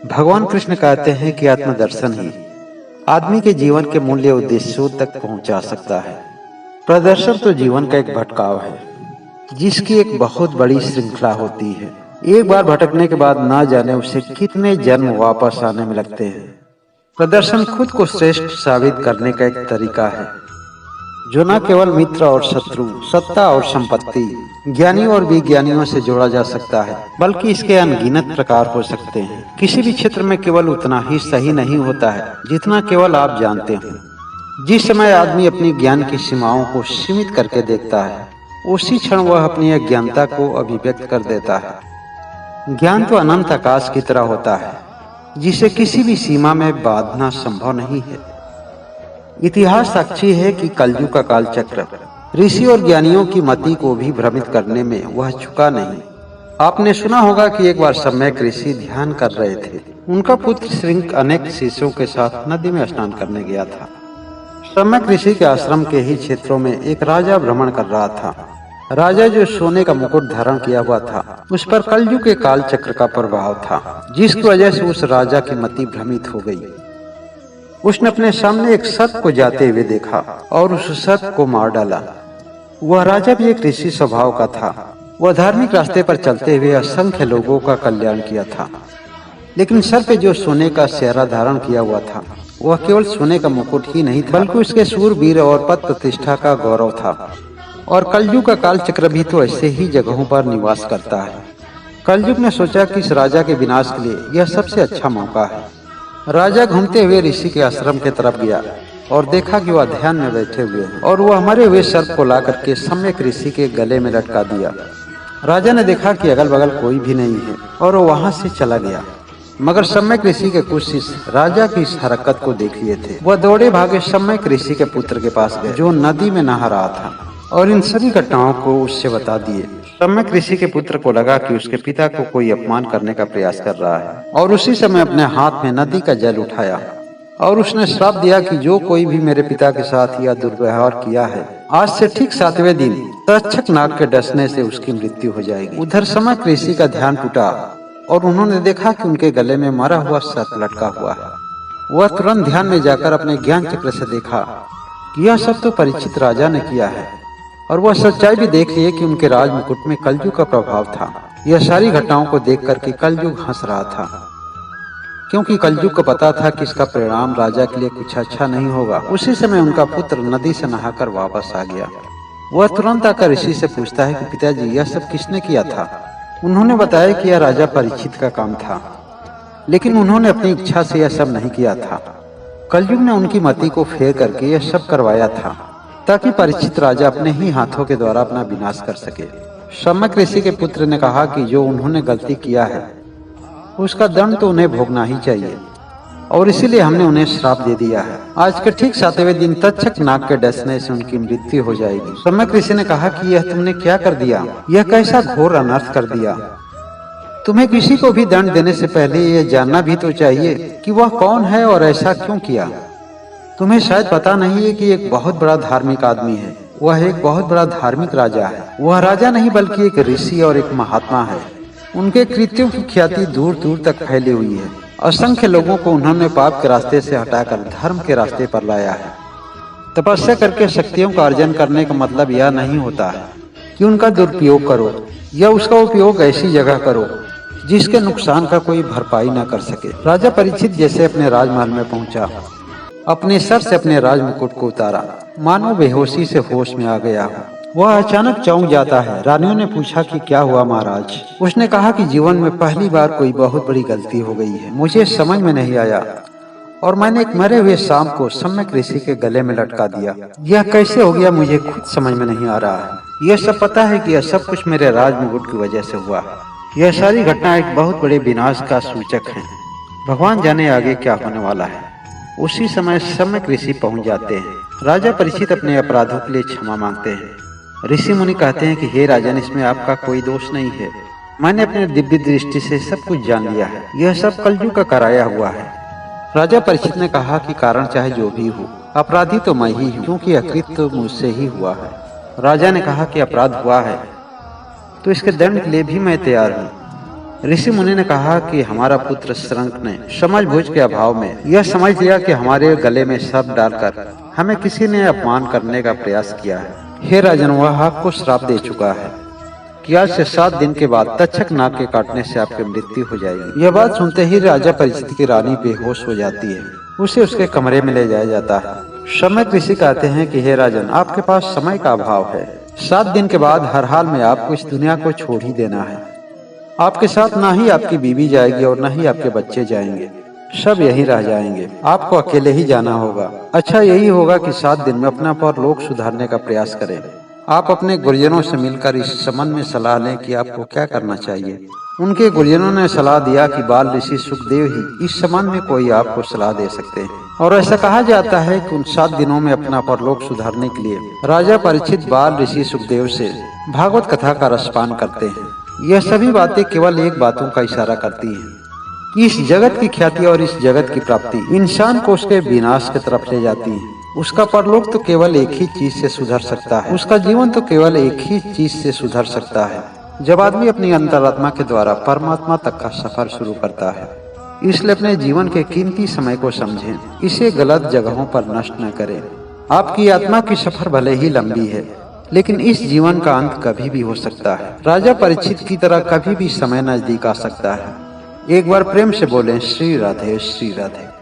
भगवान कृष्ण कहते हैं कि आत्मदर्शन ही आदमी के जीवन के मूल्य उद्देश्यों तक पहुंचा सकता है। प्रदर्शन तो जीवन का एक भटकाव है, जिसकी एक बहुत बड़ी श्रृंखला होती है। एक बार भटकने के बाद ना जाने उसे कितने जन्म वापस आने में लगते हैं। प्रदर्शन खुद को श्रेष्ठ साबित करने का एक तरीका है, जो न केवल मित्र और शत्रु, सत्ता और संपत्ति, ज्ञानी और विज्ञानियों से जोड़ा जा सकता है, बल्कि इसके अनगिनत प्रकार हो सकते हैं। किसी भी क्षेत्र में केवल उतना ही सही नहीं होता है जितना केवल आप जानते हो। जिस समय आदमी अपनी ज्ञान की सीमाओं को सीमित करके देखता है, उसी क्षण वह अपनी अज्ञानता को अभिव्यक्त कर देता है। ज्ञान तो अनंत आकाश की तरह होता है, जिसे किसी भी सीमा में बांधना संभव नहीं है। इतिहास साक्षी है कि कलयुग का कालचक्र ऋषि और ज्ञानियों की मति को भी भ्रमित करने में वह चुका नहीं। आपने सुना होगा कि एक बार सम्यक ऋषि ध्यान कर रहे थे। उनका पुत्र श्रृंग अनेक शिष्यों के साथ नदी में स्नान करने गया था। सम्यक ऋषि के आश्रम के ही क्षेत्रों में एक राजा भ्रमण कर रहा था। राजा जो सोने का मुकुट धारण किया हुआ था, उस पर कलयुग के काल चक्र का प्रभाव था, जिसकी वजह से उस राजा की मति भ्रमित हो गई। उसने अपने सामने एक सर्प को जाते हुए देखा और उस सर्प को मार डाला। वह राजा भी एक ऋषि स्वभाव का था। वह धार्मिक रास्ते पर चलते हुए असंख्य लोगों का कल्याण किया था, लेकिन सर पे जो सोने का सेहरा धारण किया हुआ था, वह केवल सोने का मुकुट ही नहीं था, बल्कि उसके सूरवीर और पद प्रतिष्ठा का गौरव था। और कलयुग का काल चक्र भी तो ऐसे ही जगहों पर निवास करता है। कलयुग ने सोचा कि इस राजा के विनाश के लिए यह सबसे अच्छा मौका है। राजा घूमते हुए ऋषि के आश्रम की तरफ गया और देखा कि वह ध्यान में बैठे हुए हैं, और वह मरे हुए सर्प को ला करके सम्यक ऋषि के गले में लटका दिया। राजा ने देखा कि अगल बगल कोई भी नहीं है और वह वहां से चला गया। मगर सम्यक ऋषि के कुछ शिष्य राजा की इस हरकत को देख लिए थे। वह दौड़े भागे सम्यक ऋषि के पुत्र के पास गए, जो नदी में नहा रहा था, और इन सभी घटनाओं को उससे बता दिए। सम्यक ऋषि के पुत्र को लगा कि उसके पिता को कोई अपमान करने का प्रयास कर रहा है, और उसी समय अपने हाथ में नदी का जल उठाया और उसने श्राप दिया कि जो कोई भी मेरे पिता के साथ यह दुर्व्यवहार किया है, आज से ठीक 7वें दिन तक्षक नाग के डसने से उसकी मृत्यु हो जाएगी। उधर सम्यक ऋषि का ध्यान टूटा और उन्होंने देखा कि उनके गले में मरा हुआ सर्प लटका हुआ है। वह तुरंत ध्यान में जाकर अपने ज्ञान चक्र से देखा कि यह सब तो परीक्षित राजा ने किया है, और वह सच्चाई भी देख लिए कि उनके राज मुकुट में कलयुग का प्रभाव था। यह सारी घटनाओं को देख करके कलयुग हंस रहा था, क्योंकि कलयुग को पता था कि इसका परिणाम राजा के लिए कुछ अच्छा नहीं होगा। उसी समय उनका पुत्र नदी से नहाकर वापस आ गया। वह तुरंत आकर ऋषि से पूछता है कि पिताजी, यह सब किसने किया था? उन्होंने बताया कि यह राजा परीक्षित का काम था, लेकिन उन्होंने अपनी इच्छा से यह सब नहीं किया था। कलयुग ने उनकी मति को फेर करके यह सब करवाया था, ताकि परीक्षित राजा अपने ही हाथों के द्वारा अपना विनाश कर सके। सम्यक ऋषि के पुत्र ने कहा कि जो उन्होंने गलती किया है, उसका दंड तो उन्हें भोगना ही चाहिए, और इसीलिए हमने उन्हें श्राप दे दिया है। आज के ठीक 7वें दिन तक्षक नाग के डसने से उनकी मृत्यु हो जाएगी। सम्यक ऋषि ने कहा कि यह तुमने क्या कर दिया? यह कैसा घोर अनर्थ कर दिया? तुम्हें किसी को भी दंड देने से पहले यह जानना भी तो चाहिए कि वह कौन है और ऐसा क्यों किया। तुम्हें शायद पता नहीं है कि एक बहुत बड़ा धार्मिक आदमी है। वह एक बहुत बड़ा धार्मिक राजा है। वह राजा नहीं बल्कि एक ऋषि और एक महात्मा है। उनके कृत्यों की ख्याति दूर दूर तक फैली हुई है। असंख्य लोगों को उन्होंने पाप के रास्ते से हटाकर धर्म के रास्ते पर लाया है। तपस्या करके शक्तियों का अर्जन करने का मतलब यह नहीं होता है कि उनका दुरुपयोग करो या उसका उपयोग ऐसी जगह करो जिसके नुकसान का कोई भरपाई न कर सके। राजा परीक्षित जैसे अपने राजमहल में पहुंचा, अपने सर से अपने राज मुकुट को उतारा, मानो बेहोशी से होश में आ गया हो। वह अचानक चौंक जाता है। रानियों ने पूछा कि क्या हुआ महाराज? उसने कहा कि जीवन में पहली बार कोई बहुत बड़ी गलती हो गई है। मुझे समझ में नहीं आया और मैंने एक मरे हुए सांप को सम्यक ऋषि के गले में लटका दिया। यह कैसे हो गया मुझे खुद समझ में नहीं आ रहा है। यह सब पता है कि यह सब कुछ मेरे राज मुकुट की वजह से हुआ है। यह सारी घटना एक बहुत बड़े विनाश का सूचक है। भगवान जाने आगे क्या होने वाला है। उसी समय सम्यक ऋषि पहुंच जाते हैं। राजा परीक्षित अपने अपराधों के लिए क्षमा मांगते हैं। ऋषि मुनि कहते हैं कि हे राजन, इसमें आपका कोई दोष नहीं है। मैंने अपने दिव्य दृष्टि से सब कुछ जान लिया है। यह सब कलयुग का कराया हुआ है। राजा परीक्षित ने कहा कि कारण चाहे जो भी हो, अपराधी तो मैं ही हूँ, क्योंकि अकृत्य तो मुझसे ही हुआ है। राजा ने कहा कि अपराध हुआ है तो इसके दंड के लिए भी मैं तैयार हूँ। ऋषि मुनि ने कहा कि हमारा पुत्र शृंख ने समझबूझ के अभाव में यह समझ लिया कि हमारे गले में शब्द डालकर हमें किसी ने अपमान करने का प्रयास किया है। हे राजन, वह आपको श्राप दे चुका है कि आज से 7 दिन के बाद तक्षक नाग के काटने से आपकी मृत्यु हो जाएगी। यह बात सुनते ही राजा परीक्षित की रानी बेहोश हो जाती है। उसे उसके कमरे में ले जाया जाता है। समय ऋषि कहते हैं कि हे राजन, आपके पास समय का अभाव है। 7 दिन के बाद हर हाल में आपको इस दुनिया को छोड़ ही देना है। आपके साथ ना ही आपकी बीवी जाएगी और न ही आपके बच्चे जाएंगे, सब यहीं रह जाएंगे। आपको अकेले ही जाना होगा। अच्छा यही होगा कि 7 दिन में अपना परलोक सुधारने का प्रयास करें। आप अपने गुरुजनों से मिलकर इस संबंध में सलाह लें कि आपको क्या करना चाहिए। उनके गुरुजनों ने सलाह दिया कि बाल ऋषि सुखदेव ही इस संबंध में कोई आपको सलाह दे सकते हैं, और ऐसा कहा जाता है कि उन 7 दिनों में अपना परलोक सुधारने के लिए राजा परीक्षित बाल ऋषि सुखदेव से भागवत कथा का रसपान करते हैं। यह सभी बातें केवल एक बातों का इशारा करती हैं कि इस जगत की ख्याति और इस जगत की प्राप्ति इंसान को उसके विनाश की तरफ ले जाती है। उसका परलोक तो केवल एक ही चीज से सुधर सकता है, उसका जीवन तो केवल एक ही चीज से सुधर सकता है, जब आदमी अपनी अंतरात्मा के द्वारा परमात्मा तक का सफर शुरू करता है। इसलिए अपने जीवन के कीमती समय को समझें, इसे गलत जगहों पर नष्ट न करें। आपकी आत्मा की सफर भले ही लंबी है, लेकिन इस जीवन का अंत कभी भी हो सकता है। राजा परीक्षित की तरह कभी भी समय नजदीक आ सकता है। एक बार प्रेम से बोलें, श्री राधे श्री राधे।